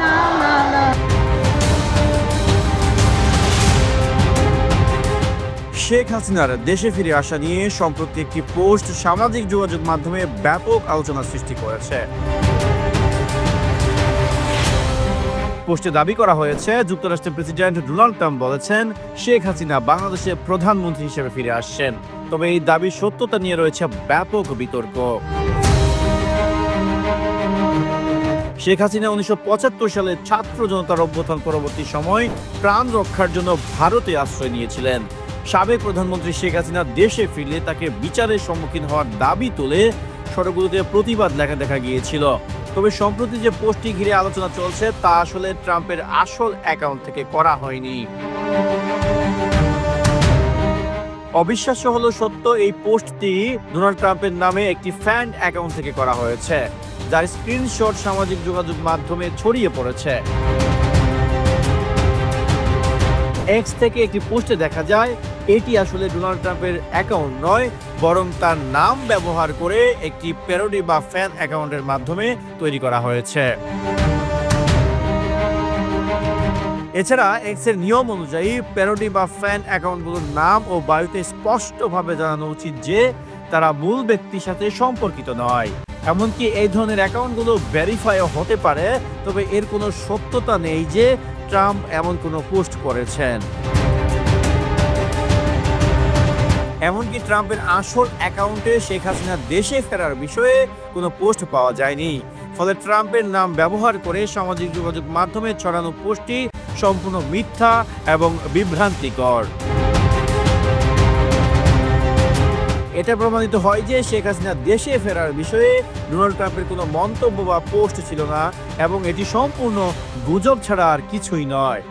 না না না। শেখ হাসিনার দেশে ফিরে আসা নিয়ে সম্প্রতি একটি পোস্ট সামাজিক যোগাযোগ মাধ্যমে ব্যাপক আলোচনা সৃষ্টি করেছে। পোস্টে দাবি করা হয়েছে, যুক্তরাষ্ট্রের প্রেসিডেন্ট ডোনাল্ড ট্রাম্প বলেছেন শেখ হাসিনা বাংলাদেশের প্রধানমন্ত্রী হিসেবে ফিরে আসছেন। তবে এই দাবির সত্যতা নিয়ে রয়েছে ব্যাপক বিতর্ক। শেখ হাসিনা 1975 সালে ছাত্র জনতার অভ্যুত্থান পরবর্তী সময় প্রাণ রক্ষার জন্য ভারতে আশ্রয় নিয়েছিলেন। সাবেক প্রধানমন্ত্রী শেখ হাসিনা দেশে ফিরলে তাকে বিচারের সম্মুখীন হওয়ার দাবি তুলে সড়কগুলোতে প্রতিবাদ লেখা দেখা গিয়েছিল। তবে সম্প্রতি যে পোস্টটি ঘিরে আলোচনা চলছে তা আসলে ট্রাম্পের আসল অ্যাকাউন্ট থেকে করা হয়নি। অবিশ্বাস্য হলো সত্য, এই পোস্টটি ডোনাল্ড ট্রাম্পের নামে একটি ফ্যান অ্যাকাউন্ট থেকে করা হয়েছে, যার স্ক্রিনশট সামাজিক যোগাযোগ মাধ্যমে ছড়িয়ে পড়েছে। এক্স থেকে একটি পোস্টে দেখা যায় এটি আসলে ডোনাল্ড ট্রাম্পের অ্যাকাউন্ট নয়, বরং তার নাম ব্যবহার করে একটি প্যারোডি বা ফ্যান অ্যাকাউন্টের মাধ্যমে তৈরি করা হয়েছে। এছাড়া এক্স এর নিয়ম অনুযায়ী প্যারোডি বা ফ্যান অ্যাকাউন্টগুলোর নাম ও বায়োতে স্পষ্টভাবে জানানো উচিত যে তারা মূল ব্যক্তির সাথে সম্পর্কিত নয়। এমনকি এই ধরনের অ্যাকাউন্টগুলো ভেরিফাইও হতে পারে, তবে এর কোনো সত্যতা নেই যে ট্রাম্প এমন কোনো পোস্ট করেছেন। এমনকি ট্রাম্পের আসল অ্যাকাউন্টে শেখ হাসিনা দেশে ফেরার বিষয়ে কোনো পোস্ট পাওয়া যায়নি। ফলে ট্রাম্পের নাম ব্যবহার করে সামাজিক যোগাযোগ মাধ্যমে ছড়ানো পোস্টটি সম্পূর্ণ মিথ্যা এবং বিভ্রান্তিকর। এটা প্রমাণিত হয় যে শেখ হাসিনা দেশে ফেরার বিষয়ে ডোনাল্ড ট্রাম্পের কোনো মন্তব্য বা পোস্ট ছিল না এবং এটি সম্পূর্ণ গুজব ছাড়া আর কিছুই নয়।